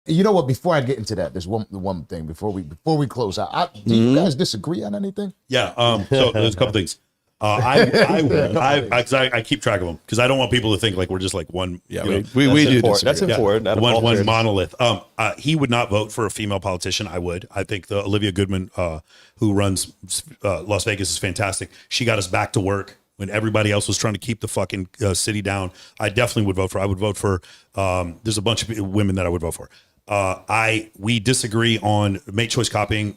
You know what? Before I get into that, there's one thing before we close out. Do you guys disagree on anything? Yeah. So there's a couple things. I keep track of them because I don't want people to think like we're just like one. Yeah, we do. That's important. One monolith. He would not vote for a female politician. I would. I think the Olivia Goodman, who runs Las Vegas, is fantastic. She got us back to work when everybody else was trying to keep the fucking city down. I definitely would vote for. I would vote for. There's a bunch of women that I would vote for. We disagree on mate choice copying.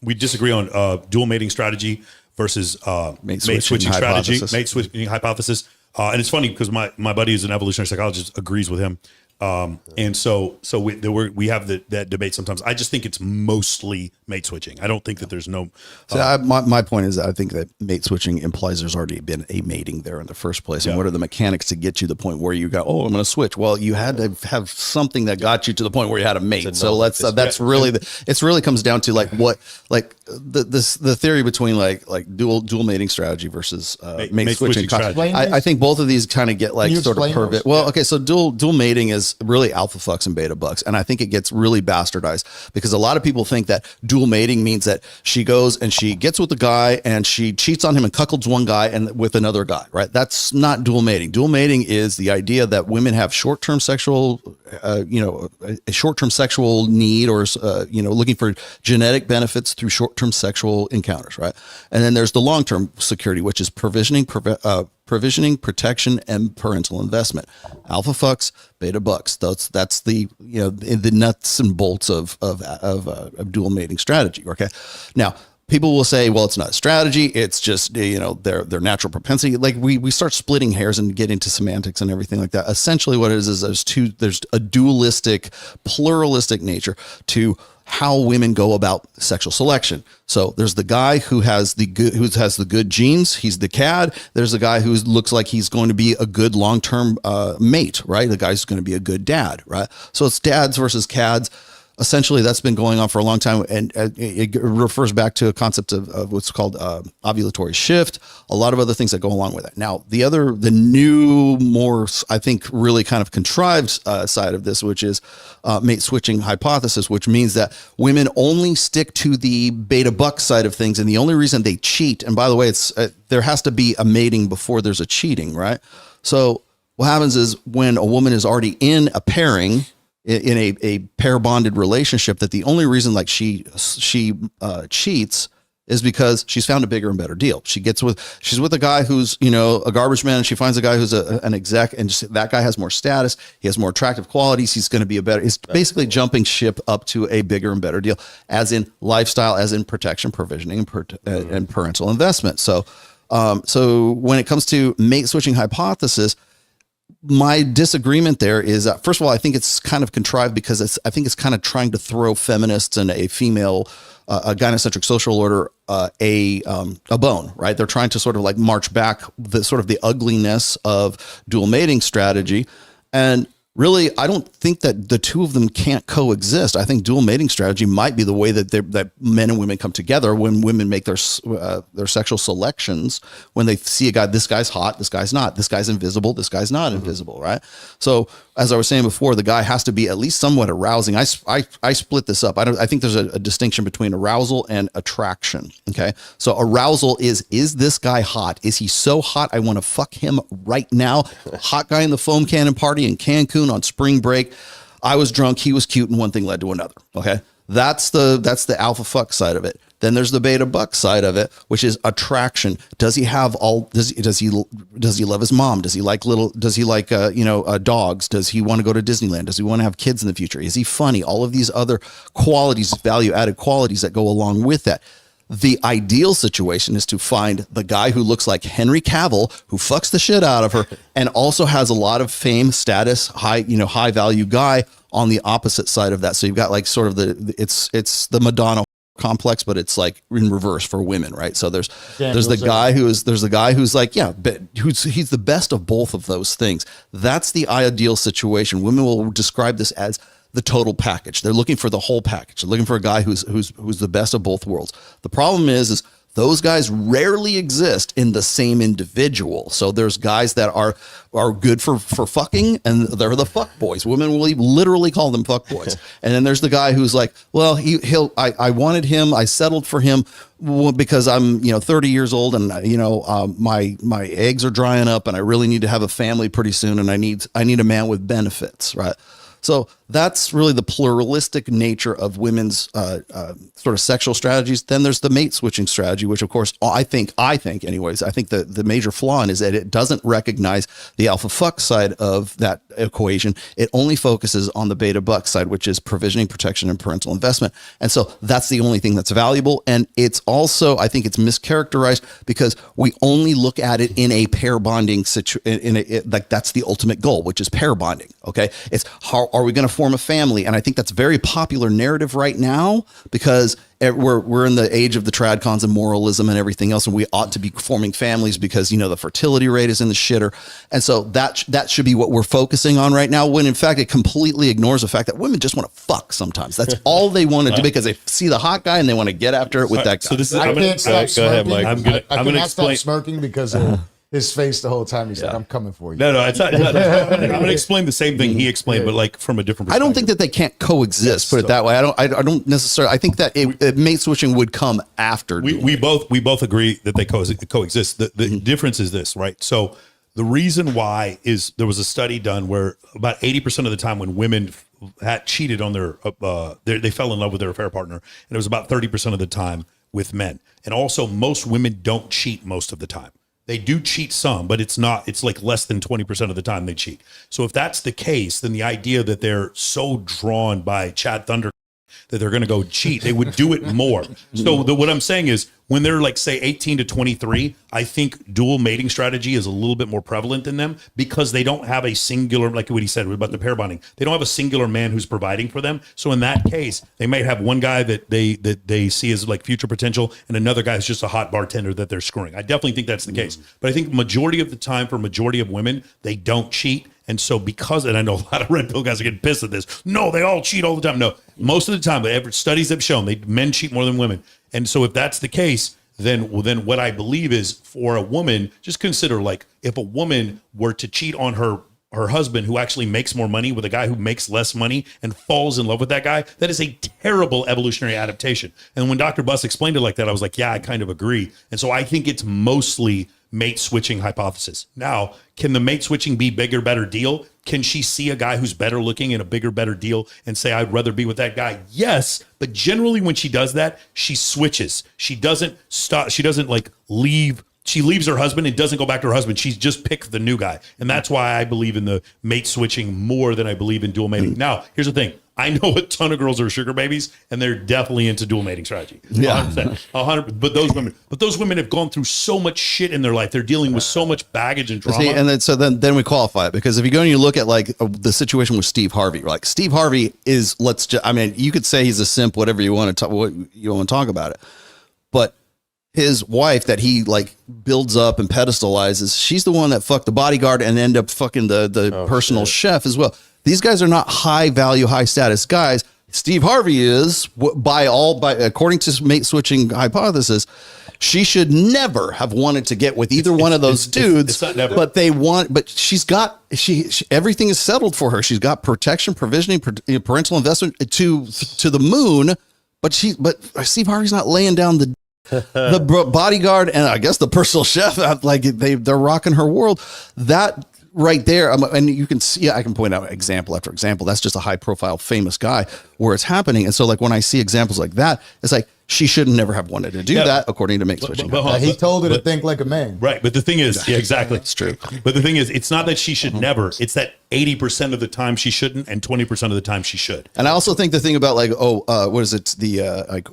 We disagree on dual mating strategy versus mate switching strategy, mate switching hypothesis. And it's funny because my buddy who's an evolutionary psychologist agrees with him. And so we have that debate sometimes. I just think it's mostly mate switching. I don't think that there's no. My point is, I think that mate switching implies there's already been a mating there in the first place. And what are the mechanics to get you to the point where you go, oh, I'm going to switch? Well, you had to have something that got you to the point where you had a mate. So that's really it really comes down to like what the theory between like dual mating strategy versus mate switching. I think both of these kind of get like sort of pervert. Well, okay, so dual mating is really alpha fucks and beta bucks, and I think it gets really bastardized because a lot of people think that dual mating means that she goes and she gets with the guy and she cheats on him and cuckolds one guy and with another guy, right? That's not dual mating. Dual mating is the idea that women have short-term sexual a short-term sexual need or looking for genetic benefits through short-term sexual encounters, right? And then there's the long-term security, which is provisioning, protection, and parental investment. Alpha fucks, beta bucks. That's the the nuts and bolts of dual mating strategy. Okay, now people will say, well, it's not a strategy. It's just, their natural propensity. Like we start splitting hairs and get into semantics and everything like that. Essentially what it is there's a dualistic, pluralistic nature to how women go about sexual selection. So there's the guy who has the good genes. He's the cad. There's the guy who looks like he's going to be a good long-term mate, right? The guy's going to be a good dad, right? So it's dads versus cads. Essentially, that's been going on for a long time, and it refers back to a concept of what's called ovulatory shift, a lot of other things that go along with it. Now, the new, more, I think, really kind of contrived side of this, which is mate switching hypothesis, which means that women only stick to the beta buck side of things, and the only reason they cheat, and by the way, it's there has to be a mating before there's a cheating, right? So what happens is when a woman is already in a pairing, in a pair bonded relationship, that the only reason like she cheats is because she's found a bigger and better deal. She's with a guy who's, a garbage man, and she finds a guy who's an exec, and that guy has more status. He has more attractive qualities. He's going to be he's basically jumping ship up to a bigger and better deal, as in lifestyle, as in protection, provisioning, and parental investment. So when it comes to mate switching hypothesis, my disagreement there is, first of all, I think it's kind of contrived because I think it's kind of trying to throw feminists and a female, a gynocentric social order, a bone, right? They're trying to sort of like march back the ugliness of dual mating strategy. And really, I don't think that the two of them can't coexist. I think dual mating strategy might be the way that men and women come together when women make their sexual selections, when they see a guy, this guy's hot, this guy's not, this guy's invisible, this guy's not invisible, right? So as I was saying before, the guy has to be at least somewhat arousing. I split this up. I think there's a distinction between arousal and attraction. Okay. So arousal is this guy hot? Is he so hot I want to fuck him right now? Hot guy in the foam cannon party in Cancun on spring break. I was drunk, he was cute, and one thing led to another. Okay. That's the alpha fuck side of it. Then there's the beta buck side of it, which is attraction. Does he have does he love his mom? Does he like dogs? Does he want to go to Disneyland? Does he want to have kids in the future? Is he funny? All of these other qualities, value added qualities that go along with that. The ideal situation is to find the guy who looks like Henry Cavill, who fucks the shit out of her, and also has a lot of fame, status, high value guy on the opposite side of that. So you've got like sort of it's the Madonna complex, but it's like in reverse for women, right? So there's the guy who's like, he's the best of both of those things. That's the ideal situation. Women will describe this as the total package. They're looking for the whole package. They're looking for a guy who's the best of both worlds. The problem is those guys rarely exist in the same individual. So there's guys that are good for fucking, and they're the fuck boys. Women will literally call them fuck boys. And then there's the guy who's like, well, I wanted him, I settled for him because I'm 30 years old, and my eggs are drying up, and I really need to have a family pretty soon, and I need a man with benefits, right? So that's really the pluralistic nature of women's sort of sexual strategies. Then there's the mate switching strategy, which of course I think the major flaw in is that it doesn't recognize the alpha fuck side of that equation. It only focuses on the beta buck side, which is provisioning, protection, and parental investment. And so that's the only thing that's valuable. And it's also, I think it's mischaracterized because we only look at it in a pair bonding situation. Like that's the ultimate goal, which is pair bonding. Okay. It's how are we going to form a family? And I think that's a very popular narrative right now because we're in the age of the tradcons and moralism and everything else, and we ought to be forming families because the fertility rate is in the shitter, and so that should be what we're focusing on right now. When in fact it completely ignores the fact that women just want to fuck sometimes. That's all they want to do because they see the hot guy and they want to get after it with that guy. So this is I can't stop smirking. Go ahead, Mike. I'm going to explain. Stop smirking because of his face the whole time. He's like, "I'm coming for you." No, it's not. I'm going to explain the same thing he explained, but like from a different perspective. I don't think that they can't coexist. Put it that way. I don't necessarily. I think that mate switching would come after. We both agree that they coexist. The difference is this, right? So the reason why is there was a study done where about 80% of the time when women had cheated on they fell in love with their affair partner, and it was about 30% of the time with men. And also most women don't cheat most of the time. They do cheat some, but it's like less than 20% of the time they cheat. So if that's the case, then the idea that they're so drawn by Chad Thunder that they're going to go cheat, they would do it more. So what I'm saying is when they're like, say, 18 to 23, I think dual mating strategy is a little bit more prevalent in them because they don't have a singular, like what he said about the pair bonding, they don't have a singular man who's providing for them. So in that case, they might have one guy that they see as like future potential and another guy is just a hot bartender that they're screwing. I definitely think that's the case. But I think majority of the time for majority of women, they don't cheat. And so and I know a lot of red pill guys are getting pissed at this. No, they all cheat all the time. No, most of the time, studies have shown men cheat more than women. And so if that's the case, then what I believe is for a woman, just consider like if a woman were to cheat on her husband who actually makes more money with a guy who makes less money and falls in love with that guy, that is a terrible evolutionary adaptation. And when Dr. Buss explained it like that, I was like, yeah, I kind of agree. And so I think it's mostly mate switching hypothesis. Now, can the mate switching be bigger, better deal? Can she see a guy who's better looking and a bigger, better deal and say, I'd rather be with that guy? Yes. But generally when she does that, she switches. She doesn't stop. She doesn't like leave. She leaves her husband and doesn't go back to her husband. She's just picked the new guy. And that's why I believe in the mate switching more than I believe in dual mating. Now, here's the thing. I know a ton of girls are sugar babies, and they're definitely into dual mating strategy. 100%. But those women have gone through so much shit in their life. They're dealing with so much baggage and trauma. See, and then we qualify it because if you go and you look at like the situation with Steve Harvey, like Steve Harvey is you could say he's a simp, whatever you want to talk about it, but his wife that he like builds up and pedestalizes, she's the one that fucked the bodyguard and end up fucking the personal chef as well. These guys are not high value, high status guys. Steve Harvey is according to mate switching hypothesis, she should never have wanted to get with either one of those dudes. It's not never. But she's got everything is settled for her. She's got protection, provisioning, parental investment to the moon. But Steve Harvey's not laying down the bodyguard and I guess the personal chef. Like they're rocking her world. That right there, and you can see, I can point out example after example. That's just a high profile, famous guy where it's happening. And so like when I see examples like that, it's like she should never have wanted to do that according to mate switching. He told her to think like a man. Right. But the thing is, exactly. It's true. But the thing is, it's not that she should never, it's that 80% of the time she shouldn't and 20% of the time she should. And I also think the thing about like, what is it?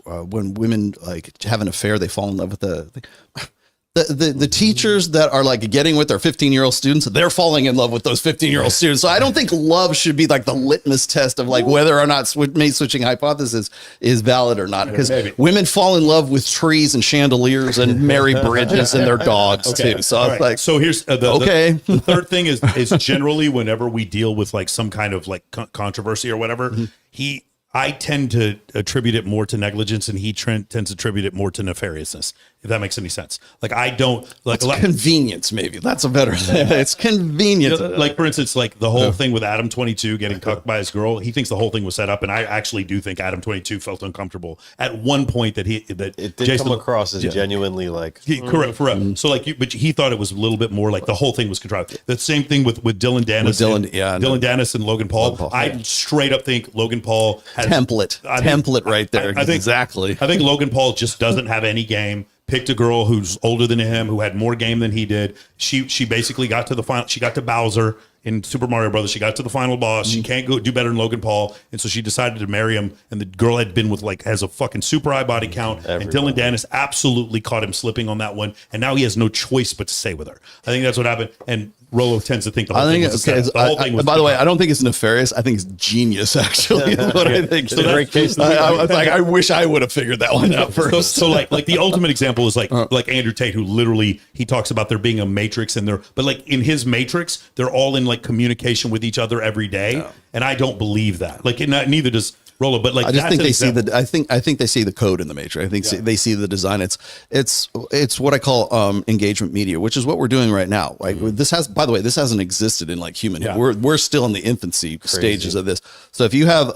When women like have an affair, they fall in love with the teachers that are like getting with their 15-year-old students, they're falling in love with those 15-year-old students. So I don't think love should be like the litmus test of like whether or not mate switching hypothesis is valid or not. Because women fall in love with trees and chandeliers and Mary Bridges and their dogs too. So right. like, so here's the third thing is generally whenever we deal with like some kind of like controversy or whatever, I tend to attribute it more to negligence, and he tends to attribute it more to nefariousness. If that makes any sense. Like I don't like convenience. Maybe that's a better thing. It's convenience. Like for instance, like the whole thing with Adam 22 getting cucked by his girl. He thinks the whole thing was set up, and I actually do think Adam 22 felt uncomfortable at one point that it did Jason, come across as genuinely like correct. So like, but he thought it was a little bit more like the whole thing was contrived. The same thing with Dylan Dennis, Dylan Dennis and Logan Paul. I straight up think Logan Paul has template right there. I think, exactly. I think Logan Paul just doesn't have any game. Picked a girl who's older than him, who had more game than he did. She basically got to the final. She got to Bowser in Super Mario Brothers. She got to the final boss. She can't do better than Logan Paul, and so she decided to marry him. And the girl had been with has a fucking super high body count. And Dylan Dennis absolutely caught him slipping on that one, and now he has no choice but to stay with her. I think that's what happened. And Rolo tends to think the whole thing was the whole thing was. By the way, I don't think it's nefarious. I think it's genius. Actually, is what I think. So great case. I was like, I wish I would have figured that one out first. So like the ultimate example is like Andrew Tate, who literally he talks about there being a matrix in there, but like in his matrix, they're all in like communication with each other every day, and I don't believe that. Like neither does Rolo, but like I just think they see I think they see the code in the matrix. I think they see the design. It's what I call engagement media, which is what we're doing right now. Like this hasn't existed in like human. Yeah. We're still in the infancy stages of this. So if you have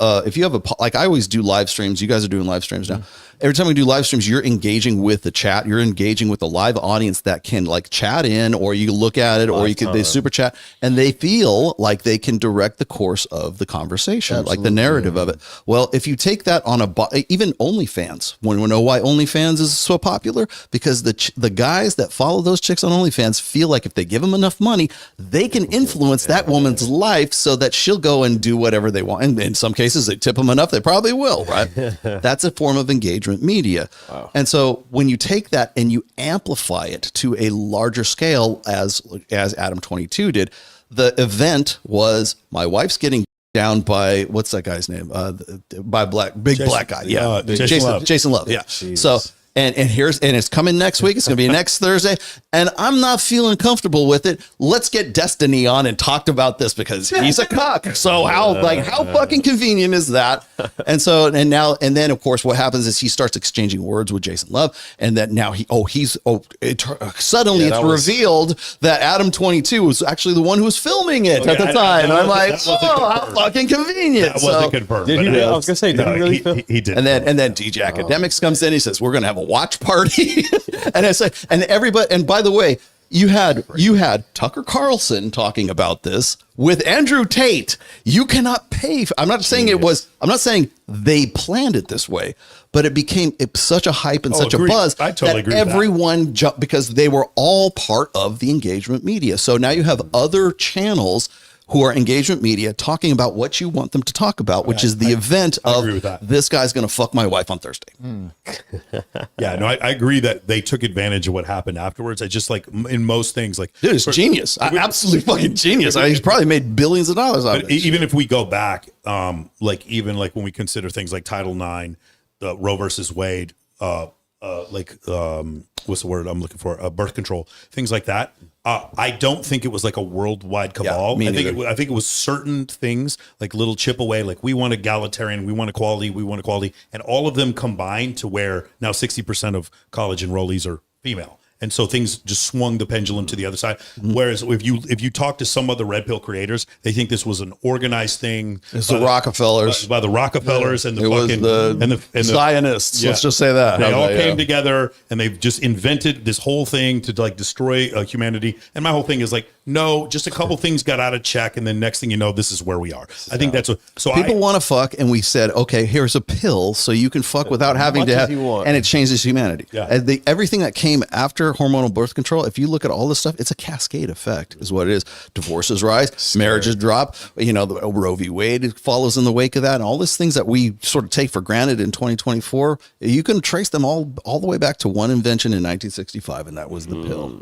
like I always do live streams. You guys are doing live streams now. Every time we do live streams, you're engaging with the chat. You're engaging with the live audience that can like chat in, or you look at it, or they super chat, and they feel like they can direct the course of the conversation, like the narrative of it. Well, if you take that on even OnlyFans, want to know why OnlyFans is so popular? Because the guys that follow those chicks on OnlyFans feel like if they give them enough money, they can influence that woman's life so that she'll go and do whatever they want. And in some cases, they tip them enough, they probably will, right? That's a form of engagement media. Wow. And so when you take that and you amplify it to a larger scale, as Adam 22 did, the event was my wife's getting down by what's that guy's name? By black guy. Yeah. Jason Love. Yeah. Jesus. So and it's coming next week. It's going to be next Thursday. And I'm not feeling comfortable with it. Let's get Destiny on and talk about this because he's a cock. So how fucking convenient is that? And so, and then of course what happens is he starts exchanging words with Jason Love. And that now suddenly it's revealed that Adam 22 was actually the one who was filming it at the time. And I'm like, how fucking convenient. That wasn't confirmed. I was going to say, did he really he did. And then DJ Academics comes in. He says, we're going to have a watch party. And I said, and everybody, and by the way, you had Tucker Carlson talking about this with Andrew Tate. You cannot pay. I'm not saying they planned it this way, but it became such a hype and such a buzz I totally agree with everyone jumped because they were all part of the engagement media. So now you have other channels who are engagement media talking about what you want them to talk about, which is the event of this guy's going to fuck my wife on Thursday. Yeah, no, I agree that they took advantage of what happened afterwards. I just like in most things, like dude, it's genius, absolutely fucking genius. He's probably made billions of dollars out of it. Even if we go back, like when we consider things like Title IX, the Roe versus Wade, what's the word I'm looking for? Birth control, things like that. I don't think it was like a worldwide cabal. Yeah, I think it was certain things like little chip away, like we want egalitarian, we want equality, and all of them combined to where now 60% of college enrollees are female. And so things just swung the pendulum to the other side. Whereas if you talk to some of the red pill creators, they think this was an organized thing. It's the Rockefellers, by the Rockefellers, and the Zionists. Let's just say that they all came together and they've just invented this whole thing to like destroy humanity. And my whole thing is like, no, just a couple things got out of check, and then next thing you know, this is where we are. I think that's people want to fuck, and we said, okay, here's a pill so you can fuck without having to have, and it changes humanity. Yeah. Everything that came after hormonal birth control, if you look at all this stuff, it's a cascade effect, is what it is. Divorces rise, marriages drop. The Roe v. Wade follows in the wake of that, and all these things that we sort of take for granted in 2024, you can trace them all the way back to one invention in 1965, and that was the pill.